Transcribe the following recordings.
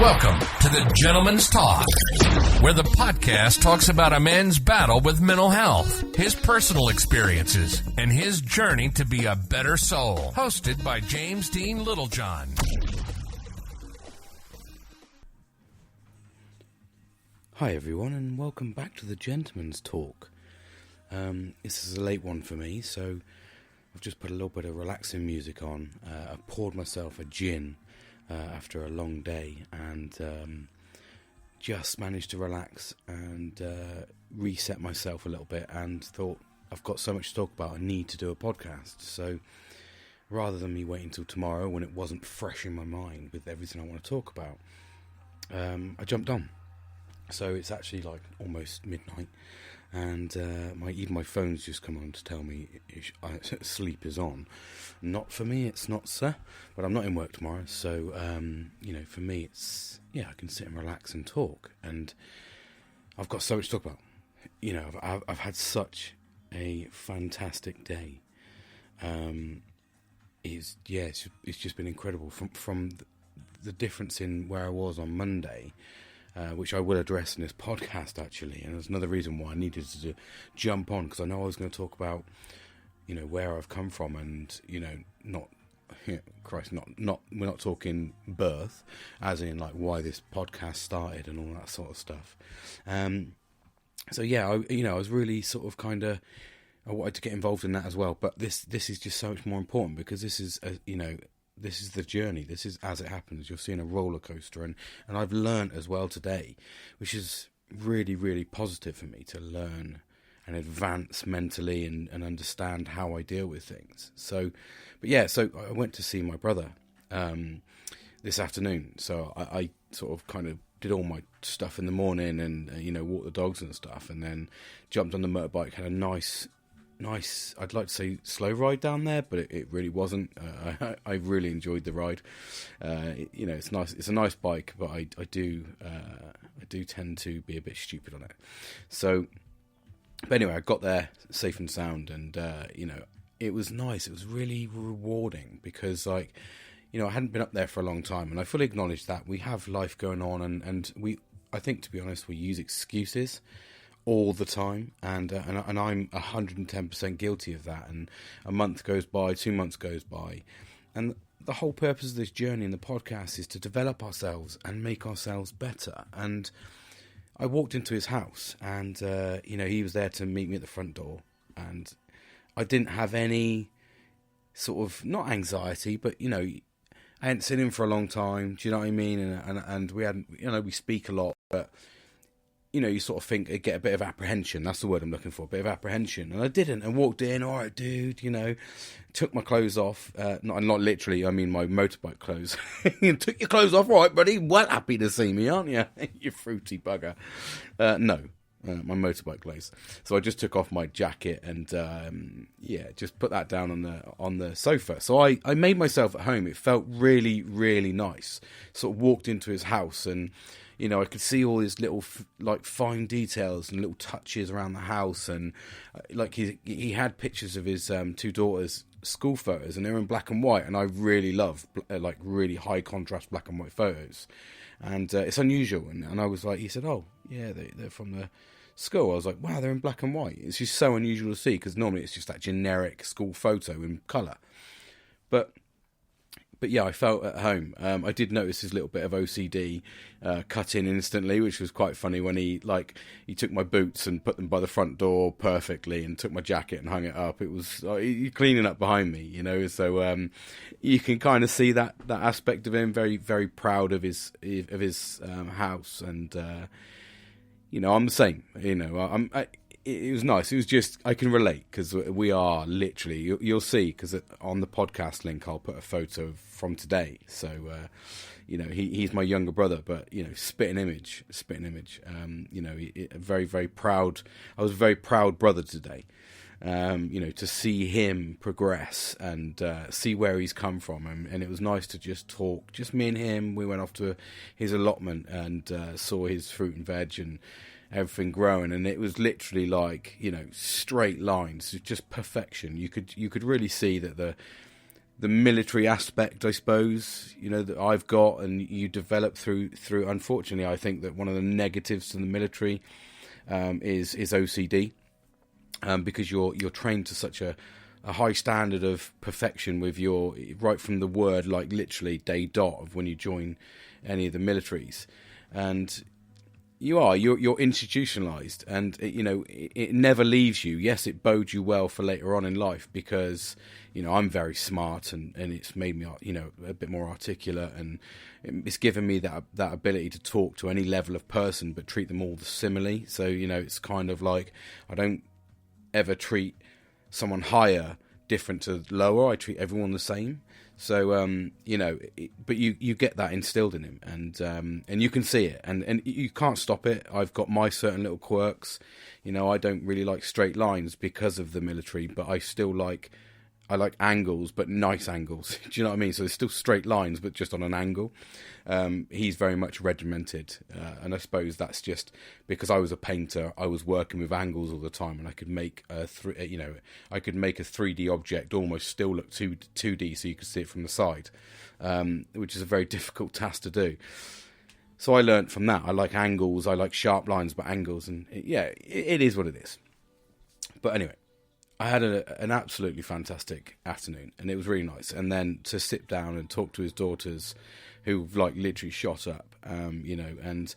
Welcome to the Gentleman's Talk, where the podcast talks about a man's battle with mental health, his personal experiences, and his journey to be a better soul. Hosted by James Dean Littlejohn. Hi everyone, and welcome back to the Gentleman's Talk. This is a late one for me, so I've just put a little bit of relaxing music on. I've poured myself a gin after a long day, and just managed to relax and reset myself a little bit, and thought, I've got so much to talk about, I need to do a podcast. So rather than me waiting until tomorrow when it wasn't fresh in my mind with everything I want to talk about, I jumped on. So it's actually like almost midnight, and even my phone's just come on to tell me sleep is on. Not for me, it's not, sir. But I'm not in work tomorrow, so for me, it's I can sit and relax and talk, and I've got so much to talk about. I've had such a fantastic day. It's just been incredible from the difference in where I was on Monday. Which I will address in this podcast, actually, and there's another reason why I needed to jump on, because I know I was going to talk about, where I've come from, and we're not talking birth, as in like why this podcast started and all that sort of stuff. I was really sort of I wanted to get involved in that as well, but this is just so much more important, because this is this is the journey. This is as it happens. You're seeing a roller coaster, and I've learned as well today, which is really, really positive for me, to learn and advance mentally and understand how I deal with things. So I went to see my brother this afternoon. So I sort of kind of did all my stuff in the morning, and walked the dogs and stuff, and then jumped on the motorbike. Had a nice, I'd like to say slow ride down there, but it really wasn't. I really enjoyed the ride. It's nice. It's a nice bike, but I do tend to be a bit stupid on it. So, but anyway, I got there safe and sound, and it was nice. It was really rewarding, because I hadn't been up there for a long time, and I fully acknowledge that we have life going on, and I think, to be honest, we use excuses all the time, and I'm 110% guilty of that. And a month goes by, 2 months goes by, and the whole purpose of this journey in the podcast is to develop ourselves and make ourselves better. And I walked into his house, and he was there to meet me at the front door, and I didn't have any sort of, not anxiety, but I hadn't seen him for a long time. Do you know what I mean? And we hadn't, we speak a lot, but you sort of think, get a bit of apprehension. That's the word I'm looking for, a bit of apprehension. And I didn't, and walked in, all right, dude, took my clothes off. Not literally, I mean my motorbike clothes. Took your clothes off, all right, buddy? Well happy to see me, aren't you? You fruity bugger. No, my motorbike clothes. So I just took off my jacket and, just put that down on the sofa. So I made myself at home. It felt really, really nice. Sort of walked into his house, and I could see all his little fine details and little touches around the house, and he had pictures of his two daughters' school photos, and they were in black and white, and I really love really high contrast black and white photos, and it's unusual. And I was like, he said, oh yeah, they're from the school. I was like, wow, they're in black and white. It's just so unusual to see, because normally it's just that generic school photo in colour, but yeah, I felt at home. I did notice his little bit of OCD cut in instantly, which was quite funny when he took my boots and put them by the front door perfectly, and took my jacket and hung it up. It was cleaning up behind me, so you can kind of see that aspect of him, very, very proud of his house, and I'm the same. It was nice. It was just, I can relate, because we are literally, you'll see, because on the podcast link I'll put a photo from today. So, he's my younger brother, but, spitting image. Very, very proud. I was a very proud brother today, to see him progress and see where he's come from. And it was nice to just talk, just me and him. We went off to his allotment and saw his fruit and veg and everything growing, and it was literally like straight lines, just perfection. You could really see that the military aspect, I suppose, that I've got, and you develop through. Unfortunately, I think that one of the negatives to the military is OCD, because you're trained to such a high standard of perfection with your, right from the word, like literally day dot of when you join any of the militaries, and you're institutionalized, and it never leaves you. Yes, it bodes you well for later on in life, because I'm very smart, and it's made me a bit more articulate, and it's given me that ability to talk to any level of person but treat them all similarly. So it's kind of like I don't ever treat someone higher different to lower. I treat everyone the same. So but you get that instilled in him, and you can see it, and you can't stop it. I've got my certain little quirks. I don't really like straight lines because of the military, but I like angles, but nice angles. Do you know what I mean? So there's still straight lines, but just on an angle. He's very much regimented, and I suppose that's just because I was a painter. I was working with angles all the time, and I could make a 3D object almost still look 2D, so you could see it from the side, which is a very difficult task to do. So I learnt from that. I like angles. I like sharp lines, but angles, and it is what it is. But anyway, I had an absolutely fantastic afternoon, and it was really nice. And then to sit down and talk to his daughters, who've literally shot up, and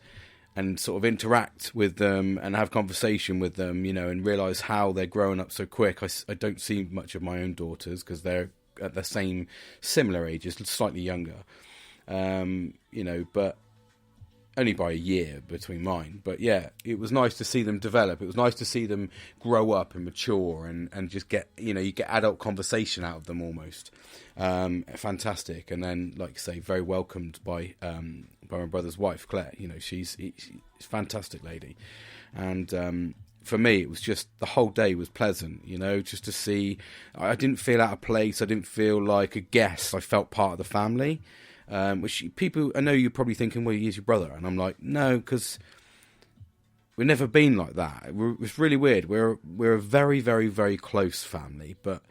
sort of interact with them and have conversation with them, and realise how they're growing up so quick. I don't see much of my own daughters because they're at the similar ages, slightly younger, but only by a year between mine. But yeah, it was nice to see them develop. It was nice to see them grow up and mature, and just get, you get adult conversation out of them almost. Fantastic. And then, like I say, very welcomed by my brother's wife, Claire. She's a fantastic lady. And for me, it was just, the whole day was pleasant, just to see. I didn't feel out of place. I didn't feel like a guest. I felt part of the family. Which people, I know you're probably thinking, well, he's your brother, and I'm like, no, because we've never been like that. It's really weird. We're a very, very, very close family, but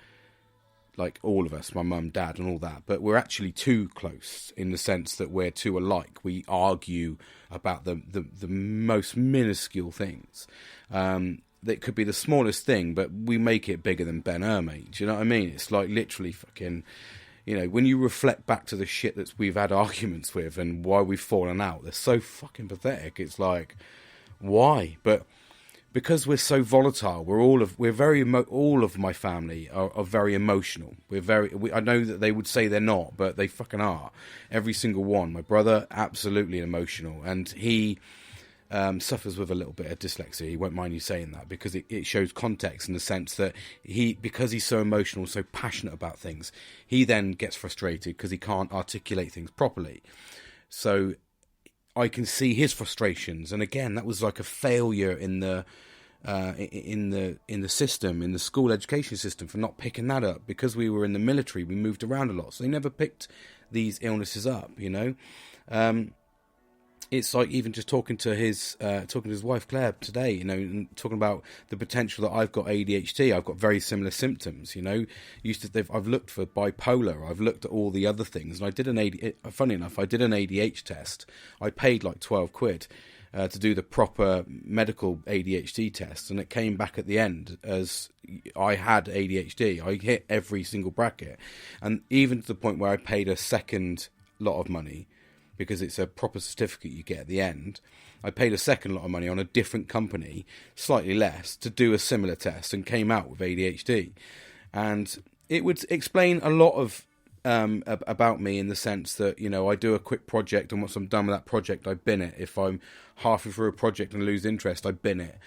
like all of us, my mum, dad, and all that. But we're actually too close in the sense that we're too alike. We argue about the most minuscule things. That could be the smallest thing, but we make it bigger than Ben Hur, mate. Do you know what I mean? It's like literally fucking. When you reflect back to the shit that we've had arguments with and why we've fallen out, they're so fucking pathetic. It's like, why? But because we're so volatile, all of my family are very emotional. I know that they would say they're not, but they fucking are. Every single one. My brother, absolutely emotional, and he suffers with a little bit of dyslexia. He won't mind you saying that, because it shows context in the sense that because he's so emotional, so passionate about things, he then gets frustrated because he can't articulate things properly. So I can see his frustrations, and again, that was like a failure in the system, in the school education system, for not picking that up. Because we were in the military, we moved around a lot, so they never picked these illnesses up. It's like even just talking to his wife Claire today, and talking about the potential that I've got ADHD. I've got very similar symptoms. I've looked for bipolar. I've looked at all the other things, and I did funny enough, I did an ADHD test. I paid like £12 to do the proper medical ADHD test, and it came back at the end as I had ADHD. I hit every single bracket, and even to the point where I paid a second lot of money, because it's a proper certificate you get at the end. I paid a second lot of money on a different company, slightly less, to do a similar test, and came out with ADHD. And it would explain a lot of about me, in the sense that, I do a quick project, and once I'm done with that project, I bin it. If I'm halfway through a project and lose interest, I bin it.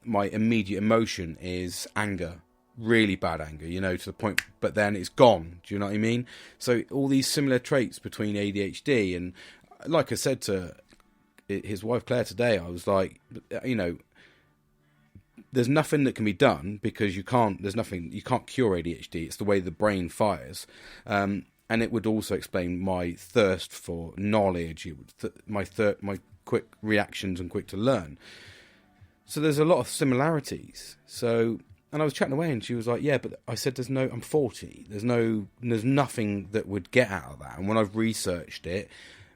My immediate emotion is anger. Really bad anger, to the point, but then it's gone. Do you know what I mean? So all these similar traits between ADHD, and like I said to his wife Claire today, I was like, there's nothing that can be done, because you can't cure ADHD. It's the way the brain fires. And it would also explain my thirst for knowledge, my quick reactions and quick to learn. So there's a lot of similarities. So I was chatting away, and she was like, "Yeah, but," I said, I'm 40. There's nothing that would get out of that. And when I've researched it,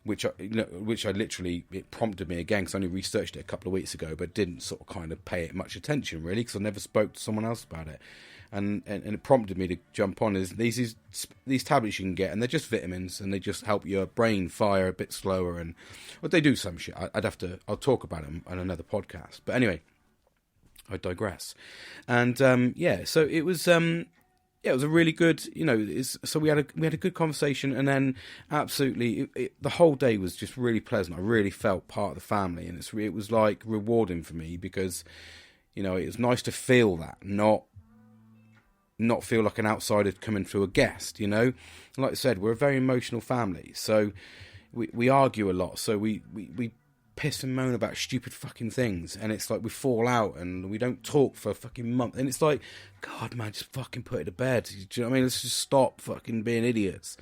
which I literally, it prompted me again, because I only researched it a couple of weeks ago, but didn't sort of kind of pay it much attention, really, because I never spoke to someone else about it. And it prompted me to jump on. Is these tablets you can get, and they're just vitamins, and they just help your brain fire a bit slower, and well, they do some shit. I'll talk about them on another podcast. But anyway, I digress. And so it was it was a really good, so we had a good conversation, and then absolutely the whole day was just really pleasant. I really felt part of the family, and it was like rewarding for me, because it was nice to feel that, not feel like an outsider coming through a guest, Like I said, we're a very emotional family, so we argue a lot, so we piss and moan about stupid fucking things, and it's like we fall out and we don't talk for a fucking month, and it's like, God, man, just fucking put it to bed. Do you know what I mean? Let's just stop fucking being idiots.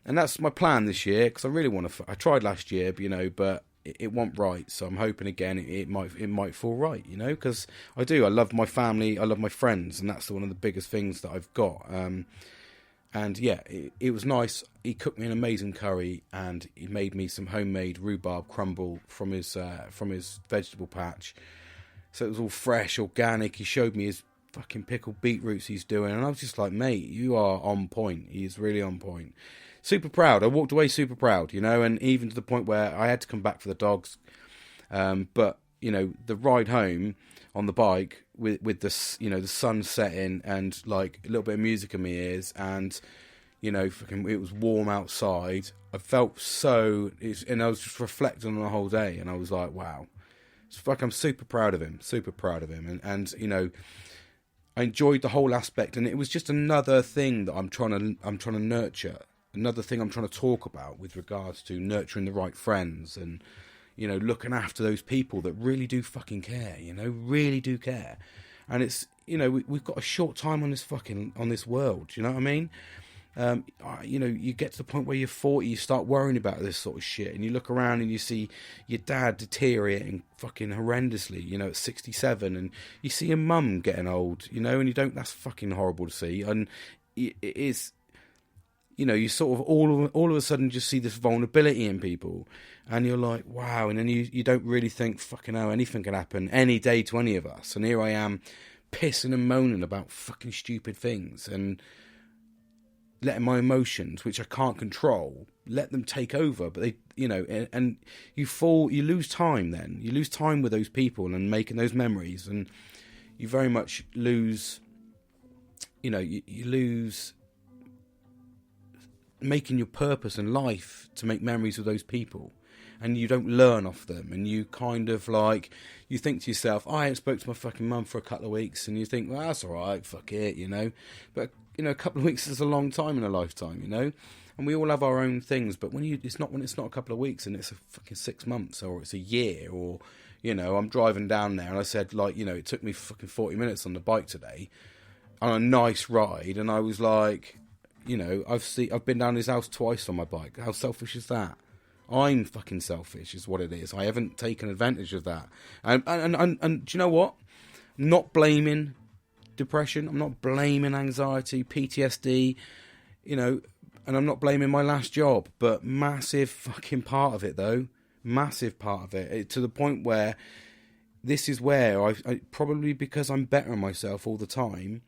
And that's my plan this year, because I really want to. I tried last year, but it wasn't right. So I'm hoping again it might fall right, because I love my family, I love my friends, and that's one of the biggest things that I've got. And yeah, it was nice. He cooked me an amazing curry, and he made me some homemade rhubarb crumble from his vegetable patch. So it was all fresh, organic. He showed me his fucking pickled beetroots he's doing, and I was just like, mate, you are on point. He's really on point. Super proud. I walked away super proud, and even to the point where I had to come back for the dogs. But the ride home on the bike with the the sun setting, and like a little bit of music in my ears, and it was warm outside. I felt and I was just reflecting on the whole day, and I was like, wow, I'm super proud of him, and I enjoyed the whole aspect, and it was just another thing that I'm trying to nurture, another thing I'm trying to talk about with regards to nurturing the right friends, and looking after those people that really do fucking care, really do care. And it's, we've got a short time on this world, you know what I mean? You get to the point where you're 40, you start worrying about this sort of shit, and you look around and you see your dad deteriorating fucking horrendously, at 67, and you see your mum getting old, and that's fucking horrible to see. And it is, you sort of all of a sudden just see this vulnerability in people, and you're like, wow. And then you don't really think, fucking hell, anything can happen any day to any of us. And here I am pissing and moaning about fucking stupid things, and letting my emotions, which I can't control, let them take over. But they, and you lose time then. You lose time with those people and making those memories, and you very much lose, you lose making your purpose in life to make memories with those people, and you don't learn off them, and you kind of like, you think to yourself, I haven't spoke to my fucking mum for a couple of weeks, and you think, well, that's alright, fuck it, but a couple of weeks is a long time in a lifetime, and we all have our own things. But when it's not a couple of weeks, and it's a fucking 6 months, or it's a year, or I'm driving down there, and I said, like, it took me fucking 40 minutes on the bike today on a nice ride, and I was like, I've been down his house twice on my bike. How selfish is that? I'm fucking selfish, is what it is. I haven't taken advantage of that. And do you know what? I'm not blaming depression. I'm not blaming anxiety, PTSD, and I'm not blaming my last job. But massive fucking part of it, though. Massive part of it. To the point where this is where I probably, because I'm bettering myself all the time,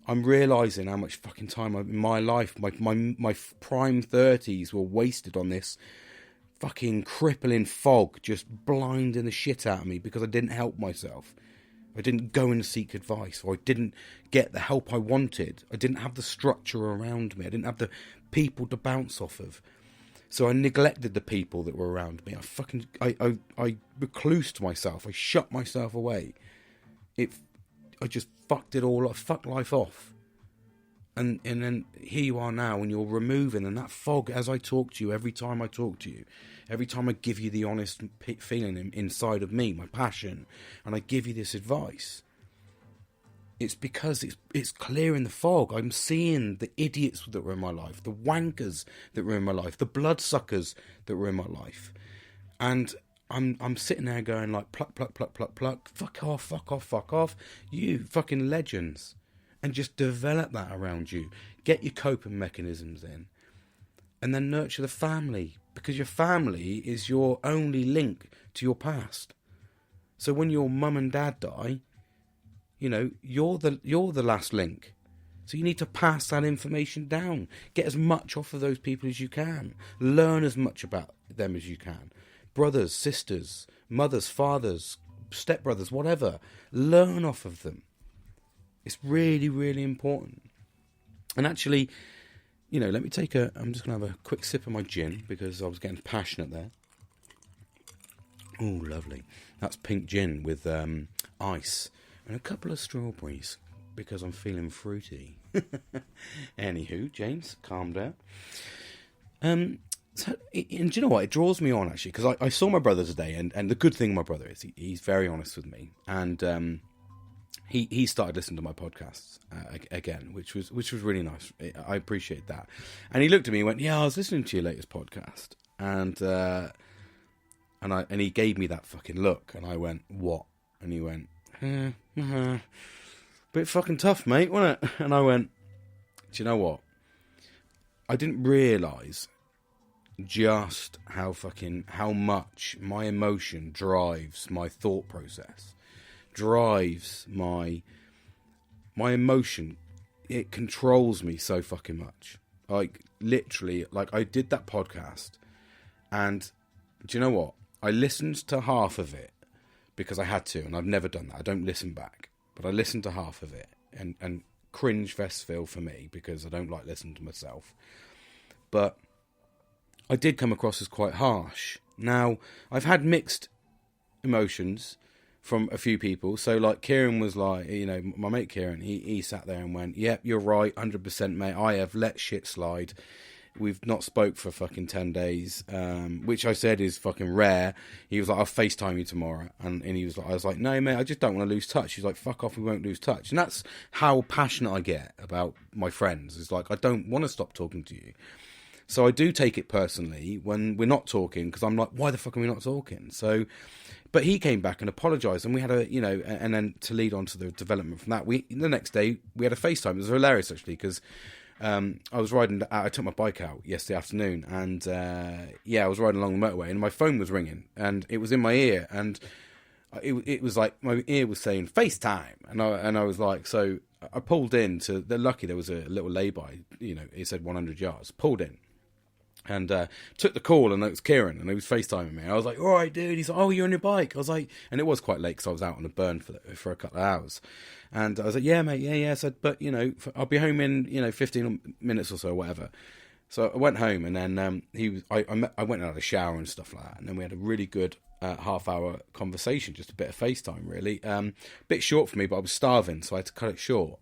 I'm realising how much fucking time in my life, my prime 30s were wasted on this fucking crippling fog, just blinding the shit out of me, because I didn't help myself. I didn't go and seek advice, or I didn't get the help I wanted. I didn't have the structure around me. I didn't have the people to bounce off of. So I neglected the people that were around me. I reclused myself. I shut myself away. I just fucked it all up, fucked life off. And then here you are now, and you're removing, and that fog, as I talk to you, every time I talk to you, every time I give you the honest feeling inside of me, my passion, and I give you this advice, it's because it's clearing the fog. I'm seeing the idiots that were in my life, the wankers that were in my life, the bloodsuckers that were in my life, and I'm sitting there going like, pluck, pluck, pluck, pluck, pluck, fuck off, fuck off, fuck off, you fucking legends. And just develop that around you. Get your coping mechanisms in. And then nurture the family. Because your family is your only link to your past. So when your mum and dad die, you know, you're the last link. So you need to pass that information down. Get as much off of those people as you can. Learn as much about them as you can. Brothers, sisters, mothers, fathers, stepbrothers, whatever. Learn off of them. It's really, really important. And actually, you know, let me I'm just going to have a quick sip of my gin because I was getting passionate there. Oh, lovely. That's pink gin with ice and a couple of strawberries because I'm feeling fruity. Anywho, James, calm down. And do you know what? It draws me on, actually, because I saw my brother today, and the good thing with my brother is he's very honest with me. And he started listening to my podcasts again, which was really nice. I appreciate that. And he looked at me and went, "Yeah, I was listening to your latest podcast," and he gave me that fucking look, and I went, "What?" And he went, "Bit fucking tough, mate, wasn't it?" And I went, "Do you know what? I didn't realise just how much my emotion drives my thought process." Drives my emotion. It controls me so fucking much. Like, literally, like, I did that podcast, and do you know what? I listened to half of it because I had to, and I've never done that. I don't listen back, but I listened to half of it, and cringe festival for me because I don't like listening to myself. But I did come across as quite harsh. Now, I've had mixed emotions from a few people. So, like, Kieran was like, you know, my mate Kieran, he sat there and went, "Yep, you're right, 100%, mate. I have let shit slide. We've not spoke for fucking 10 days, which I said is fucking rare." He was like, "I'll FaceTime you tomorrow." And he was like, I was like, "No, mate, I just don't want to lose touch." He's like, "Fuck off, we won't lose touch." And that's how passionate I get about my friends. It's like, I don't want to stop talking to you. So I do take it personally when we're not talking, because I'm like, why the fuck are we not talking? So, but he came back and apologised, and we had and then to lead on to the development from that, the next day we had a FaceTime. It was hilarious, actually, because I took my bike out yesterday afternoon, and I was riding along the motorway, and my phone was ringing, and it was in my ear, and it was like my ear was saying FaceTime, and I was like, so I pulled in to. They're lucky there was a little lay-by, you know, it said 100 yards. Pulled in. And took the call, and it was Kieran, and he was FaceTiming me. I was like, "All right, dude." He's like, "Oh, you're on your bike?" I was like, and it was quite late because I was out on a burn for a couple of hours. And I was like, "Yeah, mate, yeah." I said, "But, you know, I'll be home in, 15 minutes or so, or whatever." So I went home, and then I went and had a shower and stuff like that, and then we had a really good half-hour conversation, just a bit of FaceTime, really. Bit short for me, but I was starving, so I had to cut it short.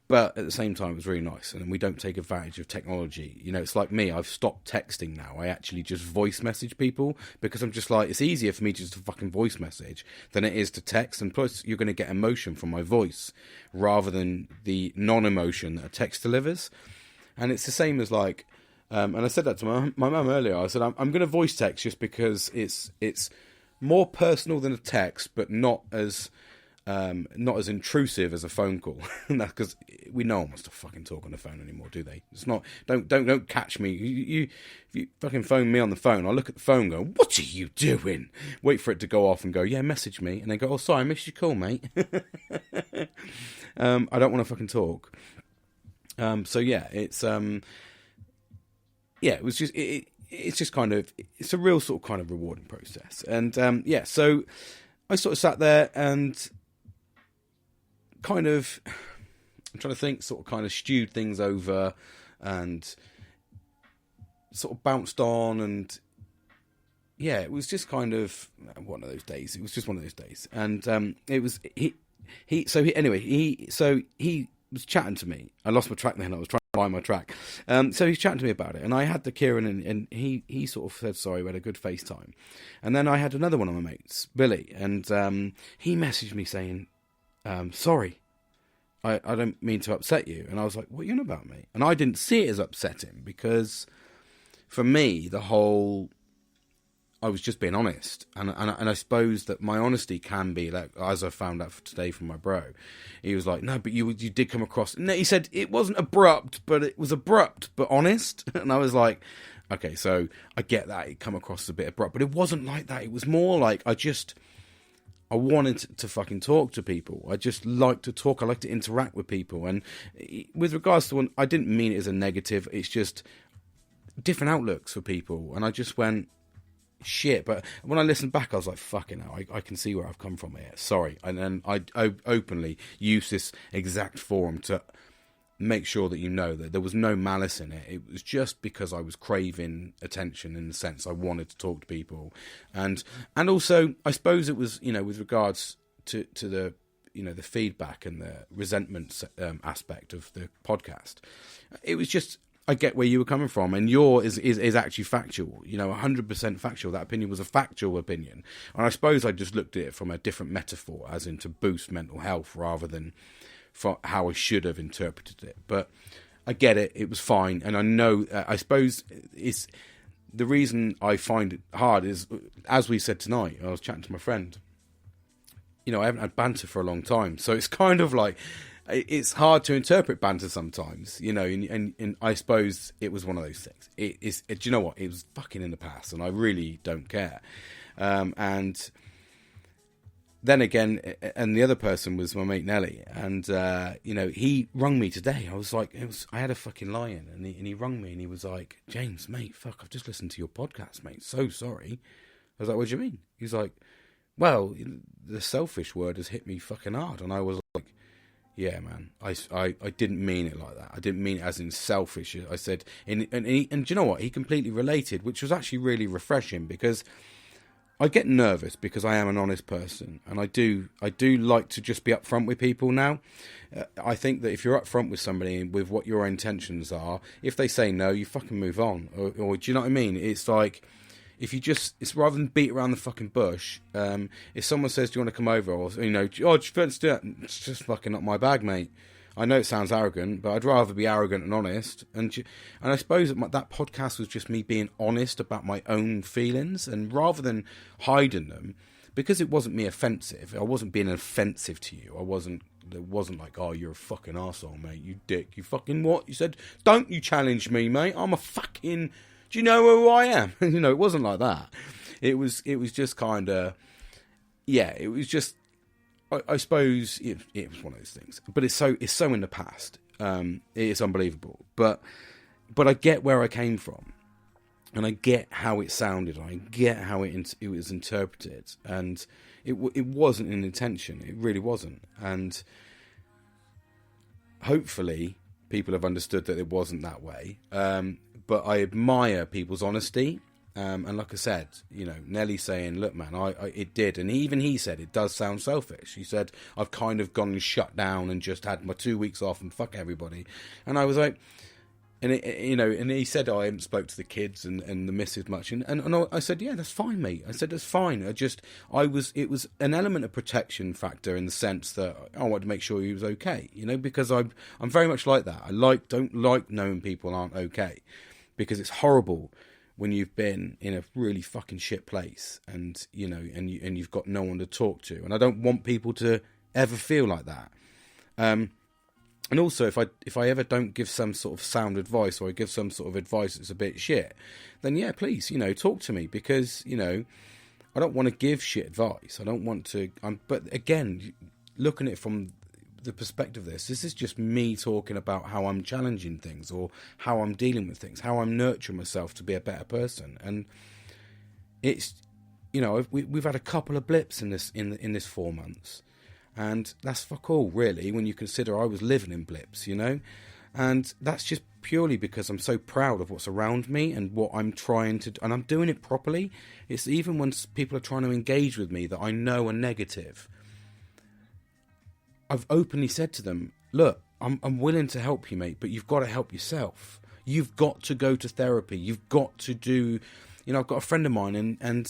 But at the same time, it was really nice, and we don't take advantage of technology. You know, it's like me, I've stopped texting now. I actually just voice message people, because I'm just like, it's easier for me just to fucking voice message than it is to text, and plus you're going to get emotion from my voice rather than the non-emotion that a text delivers. And it's the same as like, and I said that to my mum earlier, I said, I'm going to voice text just because it's more personal than a text, but not as intrusive as a phone call. And that's because no one wants to fucking talk on the phone anymore, do they? It's not. Don't catch me. If you fucking phone me on the phone, I'll look at the phone, and go, "What are you doing?" Wait for it to go off and go, "Yeah, message me," and they go, "Oh, sorry, I missed your call, mate." I don't want to fucking talk. So yeah, it's it was just it's just kind of, it's a real sort of kind of rewarding process. And so I sort of sat there and kind of, I'm trying to think, sort of kind of stewed things over and sort of bounced on, and yeah, it was just kind of one of those days. It was just one of those days. And it was he was chatting to me. I lost my track then. I was trying to find my track. So he's chatting to me about it, and I had the Kieran, and he sort of said sorry, we had a good FaceTime. And then I had another one of my mates, Billy, and he messaged me saying, "Sorry, I don't mean to upset you." And I was like, "What are you on about, mate?" And I didn't see it as upsetting, because for me, I was just being honest, and I suppose that my honesty can be like, as I found out today from my bro, he was like, no, but you did come across. No, he said it wasn't abrupt, but it was abrupt but honest, and I was like, okay, so I get that it come across a bit abrupt, but it wasn't like that. It was more like I wanted to fucking talk to people. I just like to talk. I like to interact with people, and with regards to one, I didn't mean it as a negative. It's just different outlooks for people, and I just went, shit. But when I listened back, I was like, fucking hell, I can see where I've come from here. Sorry. And then I openly use this exact forum to make sure that you know that there was no malice in it. It was just because I was craving attention, in the sense I wanted to talk to people. And also, I suppose it was, with regards to the, the feedback and the resentment aspect of the podcast. It was just, I get where you were coming from, and yours is actually factual, 100% factual. That opinion was a factual opinion, and I suppose I just looked at it from a different metaphor, as in to boost mental health rather than for how I should have interpreted it. But I get it; it was fine, and I know. I suppose it's the reason I find it hard is, as we said tonight, I was chatting to my friend. I haven't had banter for a long time, so it's kind of like, it's hard to interpret banter sometimes, and I suppose it was one of those things. Do you know what? It was fucking in the past, and I really don't care. And then again, and the other person was my mate Nelly, and he rung me today. I was like, I had a fucking lie-in, and he rung me, and he was like, James, mate, fuck, I've just listened to your podcast, mate. So sorry. I was like, what do you mean? He's like, well, the selfish word has hit me fucking hard, and I was like, yeah, man, I didn't mean it like that. I didn't mean it as in selfish. I said, and do you know what? He completely related, which was actually really refreshing, because I get nervous because I am an honest person, and I do like to just be upfront with people now. I think that if you're upfront with somebody with what your intentions are, if they say no, you fucking move on. Or do you know what I mean? It's like, if you just, it's rather than beat around the fucking bush, if someone says, do you want to come over? Or, do you fancy do that? It's just fucking not my bag, mate. I know it sounds arrogant, but I'd rather be arrogant and honest. And I suppose that podcast was just me being honest about my own feelings, and rather than hiding them, because it wasn't me offensive. I wasn't being offensive to you. It wasn't like, oh, you're a fucking arsehole, mate, you dick. You fucking what? You said, don't you challenge me, mate. I'm a fucking... Do you know who I am? It wasn't like that. It was just kind of, yeah. It was just, I suppose it was one of those things. But it's so in the past. It is unbelievable. But I get where I came from, and I get how it sounded. I get how it was interpreted, and it wasn't an intention. It really wasn't. And hopefully, people have understood that it wasn't that way. But I admire people's honesty, and like I said, Nelly saying, "Look, man, it did," and even he said it does sound selfish. He said, "I've kind of gone and shut down and just had my 2 weeks off and fuck everybody," and I was like, and and he said, I haven't spoke to the kids and the missus much, and I said, yeah, that's fine, mate. I said, that's fine. It was an element of protection factor, in the sense that I wanted to make sure he was okay, because I'm very much like that. I don't like knowing people aren't okay. Because it's horrible when you've been in a really fucking shit place, and you've got no one to talk to, and I don't want people to ever feel like that. And also, if I ever don't give some sort of sound advice, or I give some sort of advice that's a bit shit, then yeah, please, talk to me, because I don't want to give shit advice. I don't want to. But again, looking at it from the perspective of this is just me talking about how I'm challenging things, or how I'm dealing with things, how I'm nurturing myself to be a better person. And it's, we've had a couple of blips in this 4 months, and that's fuck all, really, when you consider I was living in blips, and that's just purely because I'm so proud of what's around me and what I'm trying to do, and I'm doing it properly. It's even when people are trying to engage with me that I know are negative, I've openly said to them, look, I'm willing to help you, mate, but you've got to help yourself. You've got to go to therapy. You've got to do, I've got a friend of mine, and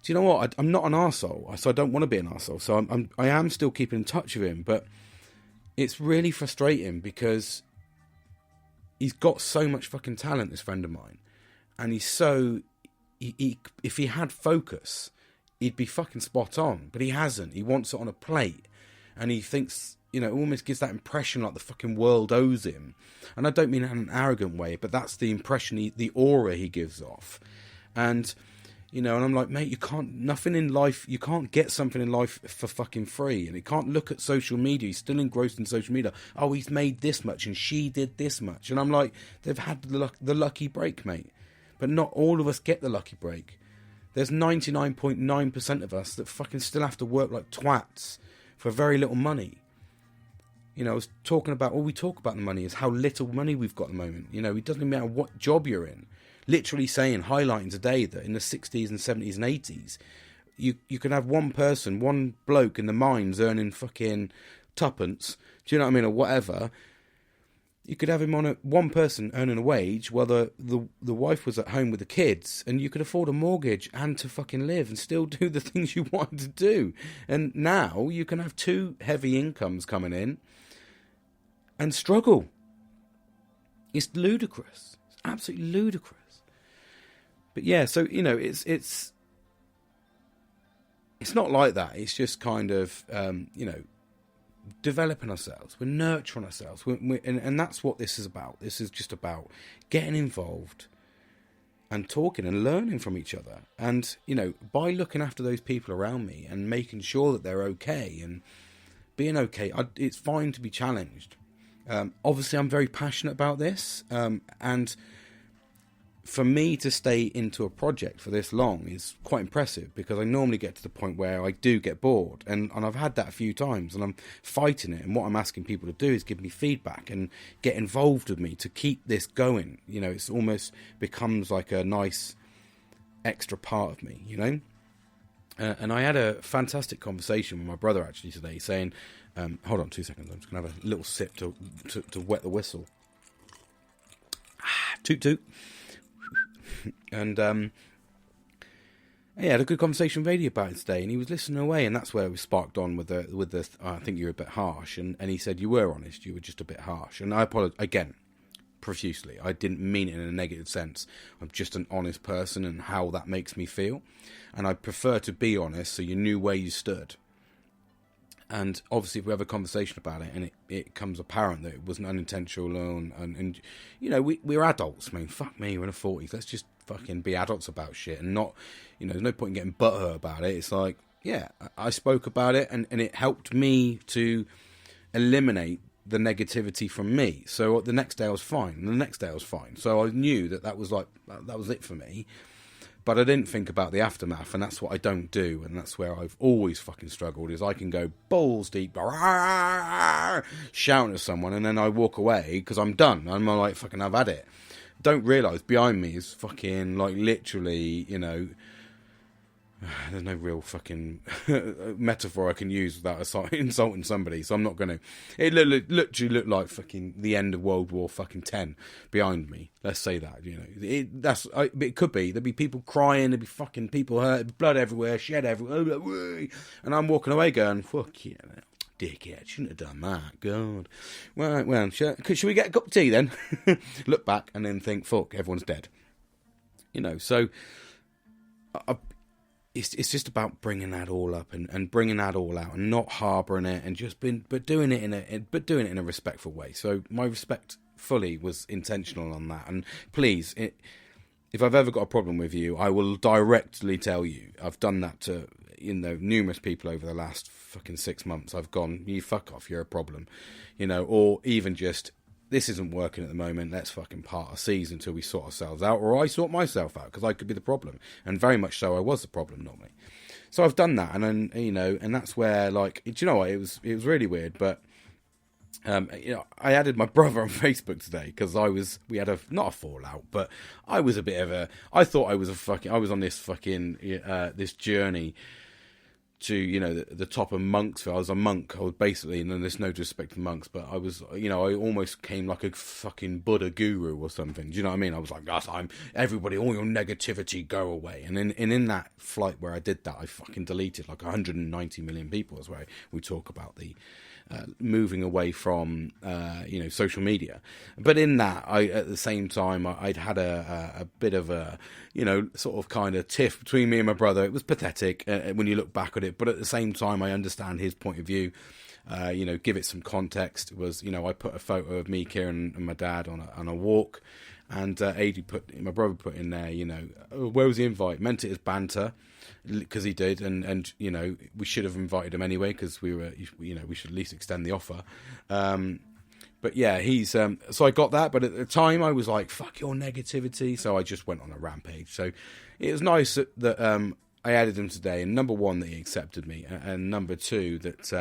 do you know what? I'm not an arsehole, so I don't want to be an arsehole. So I am still keeping in touch with him, but it's really frustrating because he's got so much fucking talent, this friend of mine, and he's so if he had focus, he'd be fucking spot on. But he hasn't. He wants it on a plate, and he thinks, you know, it almost gives that impression like the fucking world owes him. And I don't mean it in an arrogant way, but that's the impression, the aura he gives off. And, you know, and I'm like, mate, you can't get something in life for fucking free. And he can't look at social media. He's still engrossed in social media. Oh, he's made this much and she did this much. And I'm like, they've had the lucky break, mate. But not all of us get the lucky break. There's 99.9% of us that fucking still have to work like twats for very little money. You know, I was talking about, all we talk about the money is how little money we've got at the moment. You know, it doesn't matter what job you're in. Literally highlighting today that in the 60s and 70s and 80s, you could have one person, one bloke in the mines earning fucking tuppence, do you know what I mean, or whatever. You could have him on one person earning a wage while the wife was at home with the kids, and you could afford a mortgage and to fucking live and still do the things you wanted to do. And now you can have two heavy incomes coming in and struggle. It's ludicrous. It's absolutely ludicrous. But yeah, so, you know, it's not like that. It's just kind of, you know, developing ourselves. We're nurturing ourselves. And that's what this is about. This is just about getting involved and talking and learning from each other. And, you know, by looking after those people around me and making sure that they're okay and being okay, it's fine to be challenged. Obviously, I'm very passionate about this, and for me to stay into a project for this long is quite impressive, because I normally get to the point where I do get bored, and I've had that a few times, and I'm fighting it. And what I'm asking people to do is give me feedback and get involved with me to keep this going. You know, it's almost becomes like a nice extra part of me, you know. And I had a fantastic conversation with my brother actually today, saying, hold on 2 seconds, I'm just going to have a little sip to wet the whistle. Toot toot. And I had a good conversation with Eddie about it today, and he was listening away, and that's where we sparked on with the I think you were a bit harsh, and he said you were honest, you were just a bit harsh, and I apologize again profusely. I didn't mean it in a negative sense. I'm just an honest person, and how that makes me feel, and I prefer to be honest so you knew where you stood. And obviously if we have a conversation about it and it becomes apparent that it wasn't unintentional, and you know, we're adults. I mean, fuck me, we're in the 40s. Let's just fucking be adults about shit, and not, you know, there's no point in getting butthurt about it. It's like, yeah, I spoke about it, and it helped me to eliminate the negativity from me. So the next day I was fine, and the next day I was fine. So I knew that was it for me. But I didn't think about the aftermath, and that's what I don't do, and that's where I've always fucking struggled, is I can go balls deep, shouting at someone, and then I walk away because I'm done. I'm like, fucking, I've had it. Don't realise behind me is fucking, like, literally, you know, there's no real fucking metaphor I can use without insulting somebody, so I'm not going to. It literally looked like fucking the end of World War fucking 10 behind me. Let's say that, you know. It could be. There'd be people crying, there'd be fucking people hurt, blood everywhere, shed everywhere, and I'm walking away going, fuck yeah, dickhead, shouldn't have done that, God. Well, should we get a cup of tea then? Look back and then think, fuck, everyone's dead. You know, so it's just about bringing that all up and bringing that all out, and not harbouring it, and just doing it in a respectful way. So my respect fully was intentional on that. And please, if I've ever got a problem with you, I will directly tell you. I've done that to, you know, numerous people over the last fucking 6 months. I've gone, you fuck off, you're a problem, you know, or even just, this isn't working at the moment, let's fucking part our seas until we sort ourselves out, or I sort myself out, because I could be the problem. And very much so, I was the problem normally. So I've done that, and then, you know, and that's where, like, do you know what, it was really weird, but, you know, I added my brother on Facebook today, because we had not a fallout, but I was I thought I was on this fucking, this journey to, you know, the top of Monksville. I was a monk. I was basically, and then there's no disrespect to monks, but I was, you know, I almost came like a fucking Buddha guru or something. Do you know what I mean? I was like, yes, everybody, all your negativity, go away. And in that flight where I did that, I fucking deleted like 190 million people. That's where we talk about the moving away from social media. But in that, at the same time, I'd had a bit of a sort of kind of tiff between me and my brother. It was pathetic when you look back at it, but at the same time, I understand his point of view. Give it some context. It was, I put a photo of me, Kieran, and my dad on a walk, and my brother put in there, where was the invite? Meant it as banter, because he did, and we should have invited him anyway, because we should at least extend the offer. But yeah, he's so I got that, but at the time I was like, fuck your negativity, so I just went on a rampage. So it was nice that I added him today, and number one, that he accepted me, and number two, that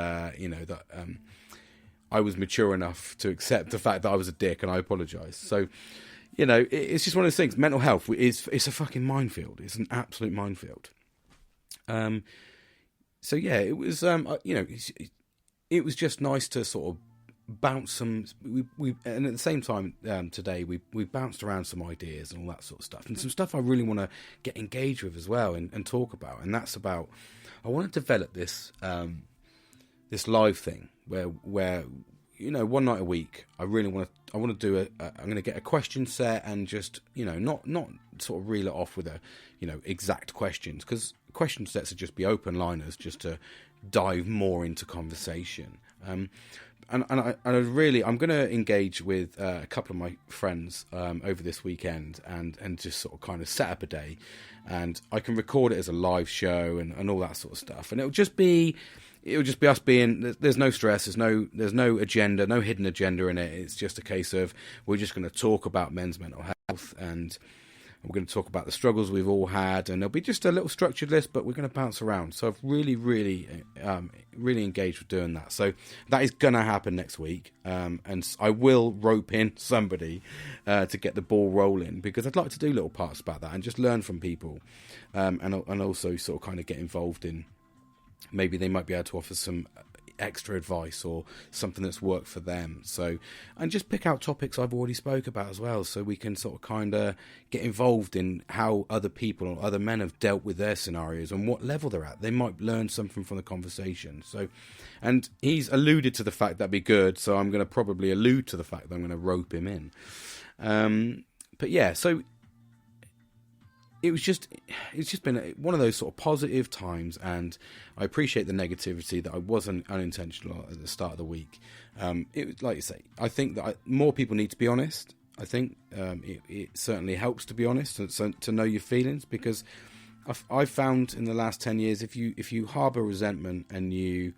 I was mature enough to accept the fact that I was a dick, and I apologised. So, it's just one of those things. Mental health it's a fucking minefield. It's an absolute minefield. So yeah, it was it was just nice to sort of bounce some. We and at the same time today we bounced around some ideas and all that sort of stuff, and some stuff I really want to get engaged with as well and talk about. And that's about, I want to develop this this live thing where one night a week I want to do I'm going to get a question set and just not sort of reel it off with a exact questions, because question sets would just be open liners just to dive more into conversation. And I'm going to engage with a couple of my friends over this weekend and just sort of kind of set up a day, and I can record it as a live show and all that sort of stuff. And it'll just be us being, there's no stress, there's no agenda, no hidden agenda in it. It's just a case of, we're just going to talk about men's mental health, and we're going to talk about the struggles we've all had, and there'll be just a little structured list, but we're going to bounce around. So I've really engaged with doing that. So that is going to happen next week, and I will rope in somebody to get the ball rolling, because I'd like to do little parts about that and just learn from people, and also sort of kind of get involved in, maybe they might be able to offer some extra advice or something that's worked for them. So, and just pick out topics I've already spoke about as well, so we can sort of kind of get involved in how other people or other men have dealt with their scenarios and what level they're at. They might learn something from the conversation. So, and he's alluded to the fact that'd be good, so I'm going to probably allude to the fact that I'm going to rope him in. But yeah, so it's just been one of those sort of positive times, and I appreciate the negativity that I wasn't unintentional at the start of the week. It, like you say, I think that more people need to be honest. I think it certainly helps to be honest and to know your feelings, because I've found in the last 10 years, if you harbour resentment and you,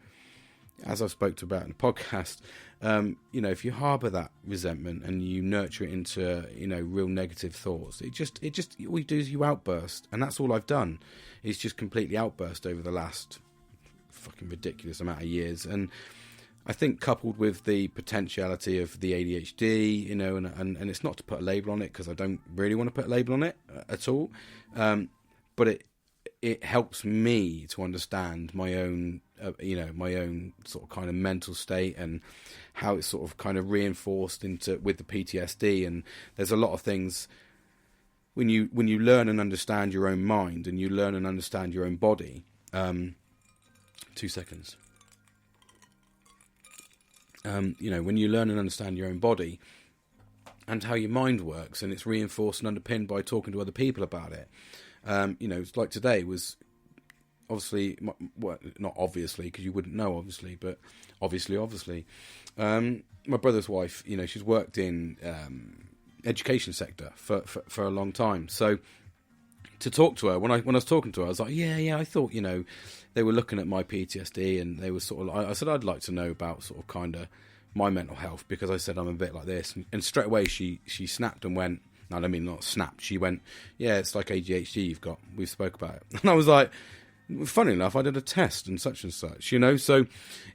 as I've spoke to about in the podcast, if you harbour that resentment and you nurture it into, real negative thoughts, it just all you do is you outburst, and that's all I've done. It's just completely outburst over the last fucking ridiculous amount of years. And I think coupled with the potentiality of the ADHD, and it's not to put a label on it, because I don't really want to put a label on it at all, but it helps me to understand my own my own sort of kind of mental state, and how it's sort of kind of reinforced with the PTSD. And there's a lot of things when you learn and understand your own mind, and you learn and understand your own body. 2 seconds. When you learn and understand your own body and how your mind works, and it's reinforced and underpinned by talking to other people about it. It's like today was obviously, well, not obviously, because you wouldn't know, obviously, but obviously. My brother's wife, she's worked in education sector for a long time. So to talk to her, when I was talking to her, I was like, yeah, I thought, they were looking at my PTSD, and they were sort of, I said, I'd like to know about sort of kind of my mental health, because I said I'm a bit like this. And straight away she snapped and went, no, I mean, not snapped. She went, yeah, it's like ADHD you've got. We spoke about it. And I was like, funny enough, I did a test and such. So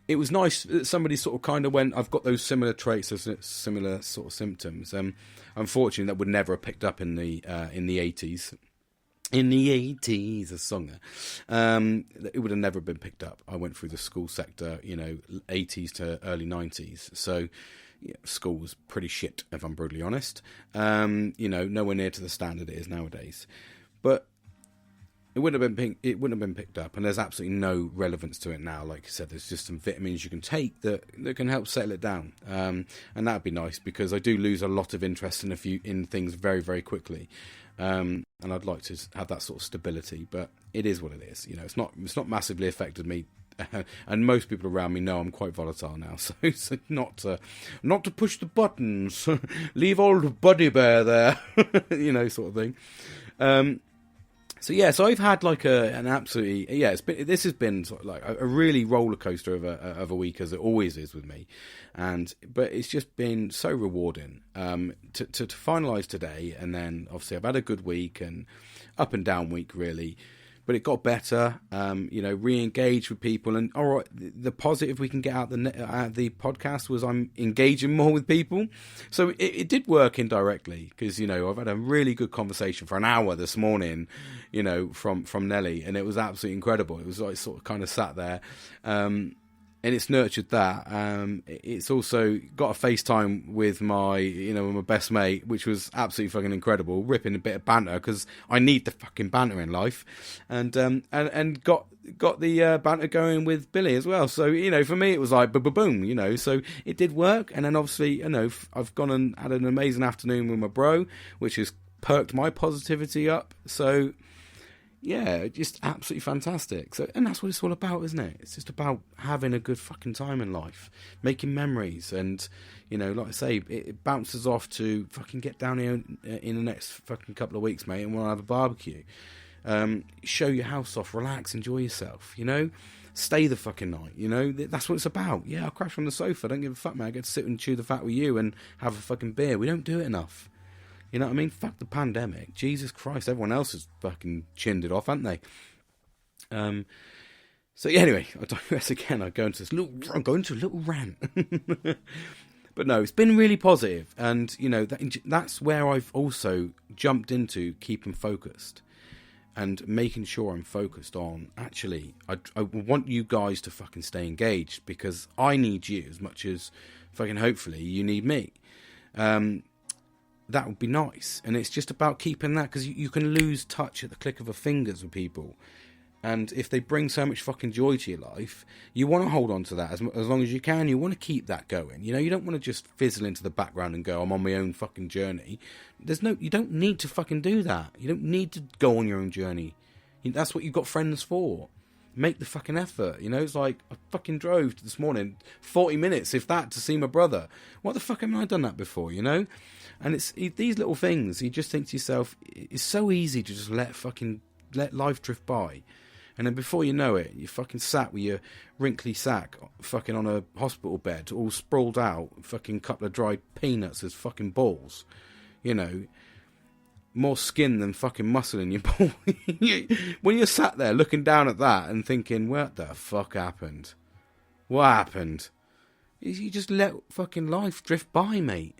it was nice that somebody sort of kind of went, I've got those similar traits, those similar sort of symptoms. Unfortunately, that would never have picked up in the 80s. In the 80s, a song there. It would have never been picked up. I went through the school sector, 80s to early 90s. So school was pretty shit, if I'm brutally honest. Nowhere near to the standard it is nowadays. But it wouldn't have been picked up, and there's absolutely no relevance to it now. Like I said, there's just some vitamins you can take that can help settle it down, and that'd be nice, because I do lose a lot of interest in things very, very quickly, and I'd like to have that sort of stability. But it is what it is. You know, it's not massively affected me. And most people around me know I'm quite volatile now, so not to push the buttons, leave old Buddy Bear there, you know, sort of thing. So I've had like an absolutely, this has been sort of like a really roller coaster of a week, as it always is with me, but it's just been so rewarding to finalise today, and then obviously I've had a good week and up and down week really. But it got better, re-engage with people. And all right, the positive we can get out the podcast was I'm engaging more with people. So it did work indirectly, because, you know, I've had a really good conversation for an hour this morning, you know, from Nelly. And it was absolutely incredible. It was like sort of kind of sat there. And it's nurtured that. It's also got a FaceTime with my best mate, which was absolutely fucking incredible, ripping a bit of banter, because I need the fucking banter in life, and got the banter going with Billy as well. So, you know, for me it was like boom, you know. So it did work, and then obviously, you know, I've gone and had an amazing afternoon with my bro, which has perked my positivity up. So. Yeah, just absolutely fantastic. So, and that's what it's all about, isn't it? It's just about having a good fucking time in life, making memories, and, you know, like I say, it bounces off to fucking get down here in the next fucking couple of weeks, mate, and we'll have a barbecue. Show your house off, relax, enjoy yourself, you know? Stay the fucking night, you know? That's what it's about. Yeah, I'll crash on the sofa, don't give a fuck, man. I get to sit and chew the fat with you and have a fucking beer. We don't do it enough. You know what I mean? Fuck the pandemic. Jesus Christ, everyone else has fucking chinned it off, haven't they? So yeah, anyway, I digress again. I'm going to a little rant. But no, it's been really positive, and you know that's where I've also jumped into keeping focused and making sure I'm focused on. Actually, I want you guys to fucking stay engaged, because I need you as much as fucking hopefully you need me. That would be nice, and it's just about keeping that, because you can lose touch at the click of a fingers with people, and if they bring so much fucking joy to your life, you want to hold on to that as long as you can. You want to keep that going, you know. You don't want to just fizzle into the background and go, I'm on my own fucking journey. You don't need to fucking do that. You don't need to go on your own journey. That's what you've got friends for. Make the fucking effort, you know. It's like, I fucking drove this morning 40 minutes, if that, to see my brother. What the fuck haven't I done that before, you know? And it's these little things, you just think to yourself, it's so easy to just let life drift by. And then before you know it, you're fucking sat with your wrinkly sack fucking on a hospital bed, all sprawled out, fucking couple of dried peanuts as fucking balls, you know. More skin than fucking muscle in your ball. When you're sat there looking down at that and thinking, what the fuck happened? What happened? You just let fucking life drift by, mate.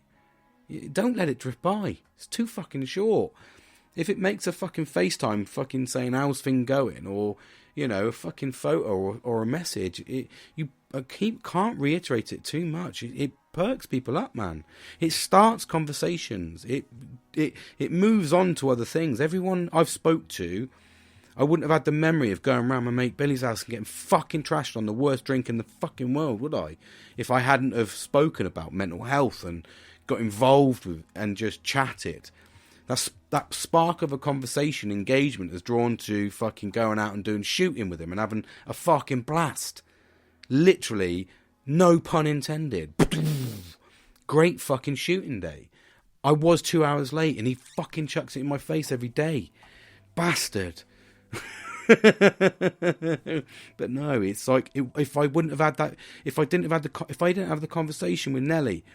Don't let it drift by. It's too fucking short. If it makes a fucking FaceTime fucking saying how's thing going, or, you know, a fucking photo or a message, can't reiterate it too much. It perks people up, man. It starts conversations. It moves on to other things. Everyone I've spoke to, I wouldn't have had the memory of going around my mate Billy's house and getting fucking trashed on the worst drink in the fucking world, would I? If I hadn't have spoken about mental health and got involved with and just chatted. That spark of a conversation, engagement, has drawn to fucking going out and doing shooting with him and having a fucking blast. Literally, no pun intended. Great fucking shooting day. I was 2 hours late and he fucking chucks it in my face every day. Bastard. But no, it's like, if I wouldn't have had that, if I didn't have the conversation with Nelly,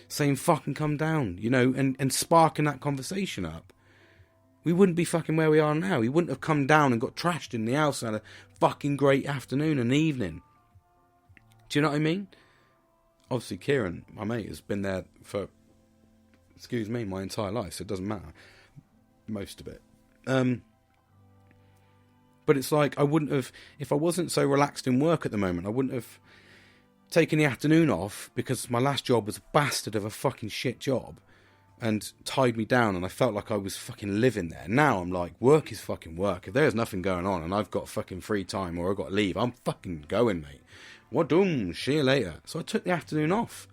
saying fucking come down, you know, and sparking that conversation up, we wouldn't be fucking where we are now. He wouldn't have come down and got trashed in the house and had a fucking great afternoon and evening. Do you know what I mean? Obviously, Kieran, my mate, has been there for, my entire life, so it doesn't matter. Most of it. But it's like, I wouldn't have, if I wasn't so relaxed in work at the moment, I wouldn't have taken the afternoon off, because my last job was a bastard of a fucking shit job. and tied me down, and I felt like I was fucking living there. Now I'm like, work is fucking work. If there's nothing going on and I've got fucking free time or I've got to leave, I'm fucking going, mate. What done? See you later. So I took the afternoon off.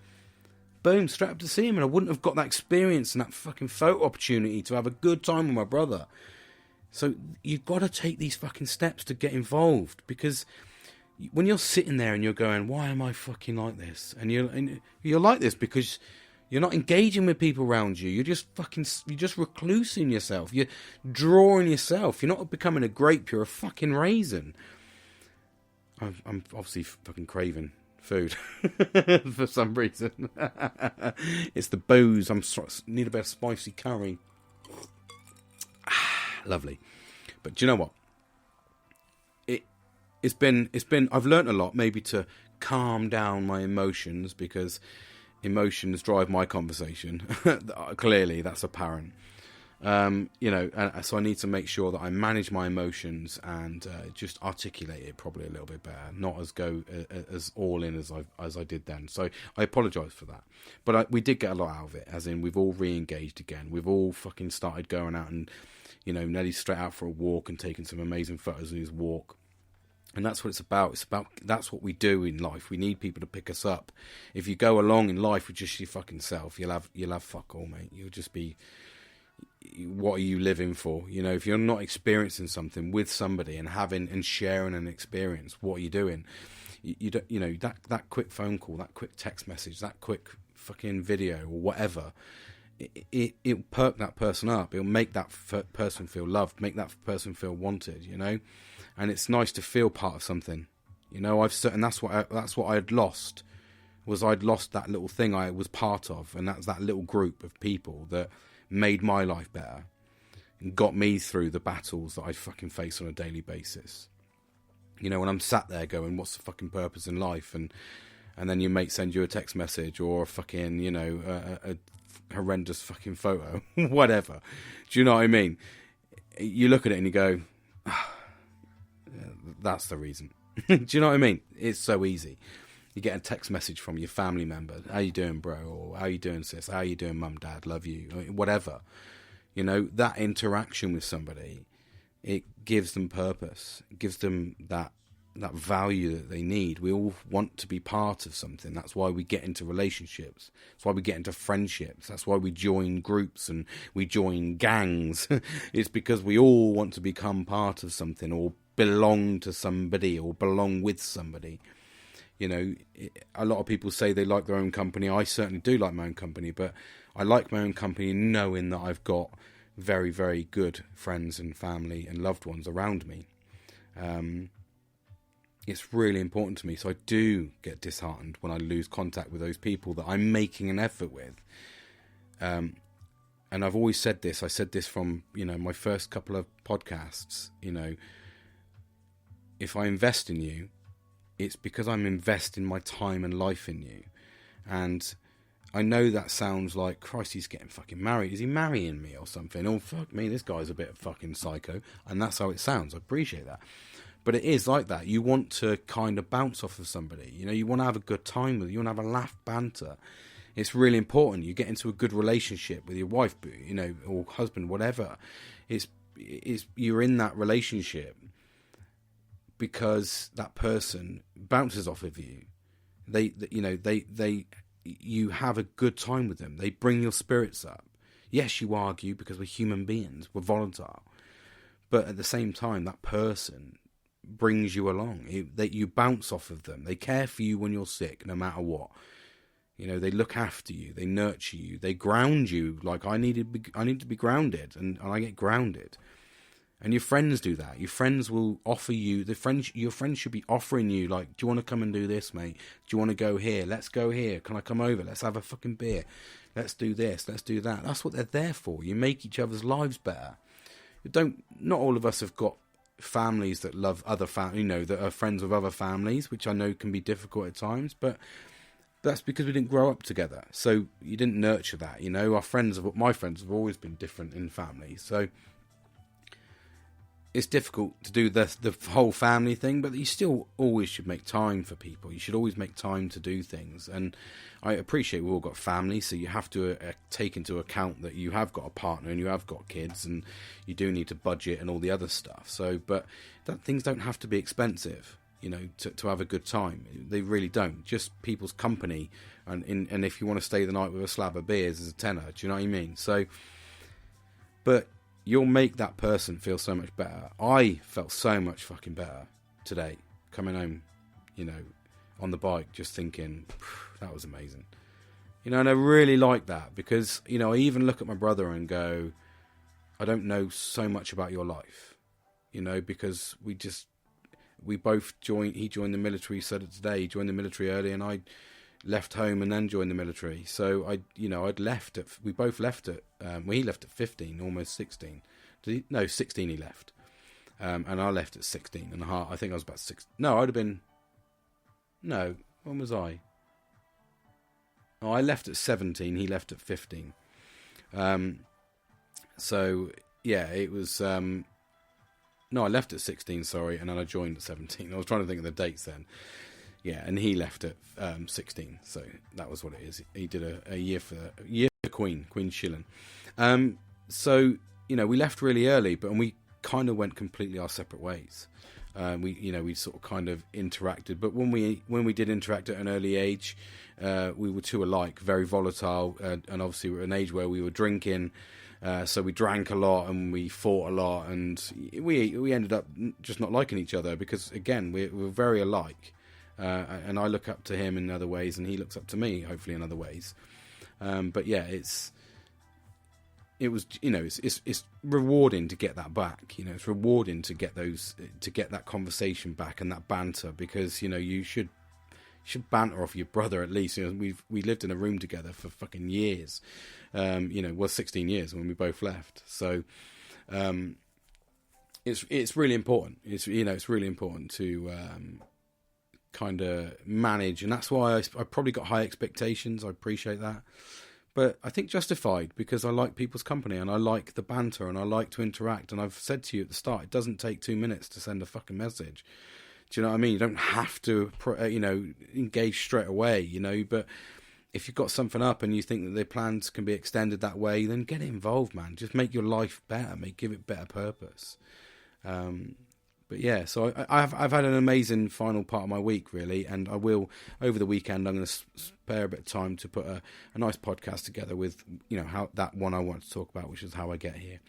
Boom, straight up to see him, and I wouldn't have got that experience and that fucking photo opportunity to have a good time with my brother. So you've got to take these fucking steps to get involved, because when you're sitting there and you're going, why am I fucking like this? And you're like this because you're not engaging with people around you. You're just reclusing yourself. You're drawing yourself. You're not becoming a grape. You're a fucking raisin. I'm obviously fucking craving food for some reason. It's the booze. Need a bit of spicy curry. Lovely. But do you know what? It's been. I've learnt a lot, maybe to calm down my emotions, because emotions drive my conversation. Clearly, that's apparent. So I need to make sure that I manage my emotions and just articulate it probably a little bit better, not as all in as I did then. So I apologise for that, but we did get a lot out of it. As in, we've all re-engaged again. We've all fucking started going out, and Nelly's straight out for a walk and taking some amazing photos of his walk. And that's what it's about. That's what we do in life. We need people to pick us up. If you go along in life with just your fucking self, you'll have fuck all, mate. You'll just be, what are you living for? If you're not experiencing something with somebody and having and sharing an experience, what are you doing? You don't, that quick phone call, that quick text message, that quick fucking video or whatever, it'll perk that person up. It'll make that person feel loved, make that person feel wanted, And it's nice to feel part of something, and that's what I had lost. I'd lost that little thing I was part of, and that's that little group of people that made my life better and got me through the battles that I fucking face on a daily basis. When I'm sat there going, what's the fucking purpose in life? And then your mate sends you a text message or a fucking, a horrendous fucking photo, whatever. Do you know what I mean? You look at it and you go, that's the reason. Do you know what I mean? It's so easy. You get a text message from your family member. How you doing, bro? Or how you doing, sis? How you doing, mum, dad? Love you. Whatever. That interaction with somebody, it gives them purpose. It gives them that value that they need. We all want to be part of something. That's why we get into relationships. That's why we get into friendships. That's why we join groups and we join gangs. It's because we all want to become part of something, or belong to somebody, or belong with somebody. A lot of people say they like their own company. I certainly do like my own company, but I like my own company knowing that I've got very, very good friends and family and loved ones around me. It's really important to me. So I do get disheartened when I lose contact with those people that I'm making an effort with. And I've always said this. I said this from, my first couple of podcasts. If I invest in you, it's because I'm investing my time and life in you. And I know that sounds like, Christ, he's getting fucking married. Is he marrying me or something? Oh, fuck me, this guy's a bit of fucking psycho. And that's how it sounds. I appreciate that. But it is like that. You want to kind of bounce off of somebody. You want to have a good time with them. You want to have a laugh, banter. It's really important. You get into a good relationship with your wife, or husband, whatever. It's you're in that relationship because that person bounces off of you. You have a good time with them. They bring your spirits up. Yes, you argue because we're human beings. We're volatile. But at the same time, that person brings you along. You bounce off of them. They care for you when you're sick, no matter what. They look after you. They nurture you. They ground you. Like I need to be grounded, and I get grounded. And your friends do that. Your friends will offer you, your friends should be offering you, like, do you want to come and do this, mate? Do you want to go here? Let's go here. Can I come over? Let's have a fucking beer. Let's do this. Let's do that. That's what they're there for. You make each other's lives better. Not all of us have got families that love other families, that are friends with other families, which I know can be difficult at times, but that's because we didn't grow up together. So you didn't nurture that. My friends have always been different in families. So it's difficult to do the whole family thing, but you still always should make time for people. You should always make time to do things. And I appreciate we've all got families, so you have to take into account that you have got a partner and you have got kids, and you do need to budget and all the other stuff. So, but things don't have to be expensive, you know, to have a good time. They really don't. Just people's company, and if you want to stay the night with a slab of beers is a tenner. Do you know what I mean? So, but you'll make that person feel so much better. I felt so much fucking better today, coming home, you know, on the bike, just thinking, that was amazing. You know, and I really like that because, you know, I even look at my brother and go, I don't know so much about your life, you know, because we both joined, he joined the military, so did today, he joined the military early, and I left home and then joined the military. So we both left at, he left at 15, almost 16. 16 he left. And I left at 16 and a half. I think I was about 6. No, I'd have been, when was I? Oh, I left at 17, he left at 15. So yeah, it was, I left at 16, sorry, and then I joined at 17. I was trying to think of the dates then. Yeah, and he left at 16, so that was what it is. He did a year for Queen Shillan. So, you know, we left really early, but we kind of went completely our separate ways. We sort of kind of interacted, but when we did interact at an early age, we were two alike, very volatile, and obviously we were at an age where we were drinking. So we drank a lot and we fought a lot, and we ended up just not liking each other because, again, we were very alike. And I look up to him in other ways, and he looks up to me, hopefully in other ways. But yeah, it's rewarding to get that back. You know, it's rewarding to get that conversation back and that banter, because, you know, you should banter off your brother at least. You know, we lived in a room together for fucking years. 16 years when we both left. So, it's really important. It's really important to kind of manage, and that's why I probably got high expectations. I appreciate that, but I think justified, because I like people's company and I like the banter and I like to interact. And I've said to you at the start, it doesn't take 2 minutes to send a fucking message. Do you know what I mean? You don't have to, engage straight away, you know, but if you've got something up and you think that the plans can be extended that way, then get involved, man. Just make your life better, give it better purpose. But yeah, so I've had an amazing final part of my week, really, and I will, over the weekend, I'm going to spare a bit of time to put a nice podcast together with, you know, how that one I want to talk about, which is how I get here.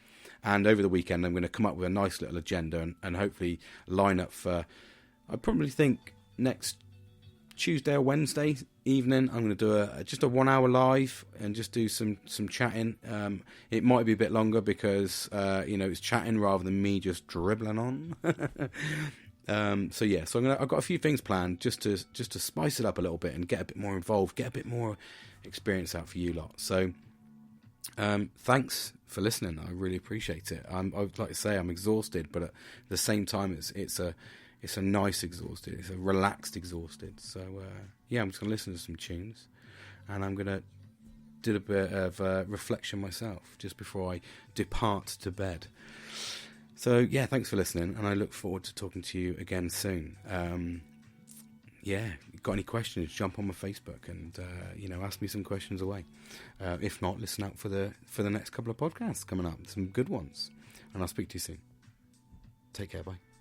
And over the weekend, I'm going to come up with a nice little agenda and hopefully line up for, I probably think next Tuesday or Wednesday evening, I'm going to do just a 1 hour live and just do some chatting. It might be a bit longer because it's chatting rather than me just dribbling on. So I've got a few things planned just to spice it up a little bit and get a bit more involved, get a bit more experience out for you lot. So thanks for listening. I really appreciate it. I'd like to say I'm exhausted, but at the same time, it's a nice exhausted. It's a relaxed exhausted. So, I'm just going to listen to some tunes, and I'm going to do a bit of reflection myself just before I depart to bed. So, yeah, thanks for listening, and I look forward to talking to you again soon. Got any questions, jump on my Facebook and, ask me some questions away. If not, listen out for the next couple of podcasts coming up, some good ones, and I'll speak to you soon. Take care, bye.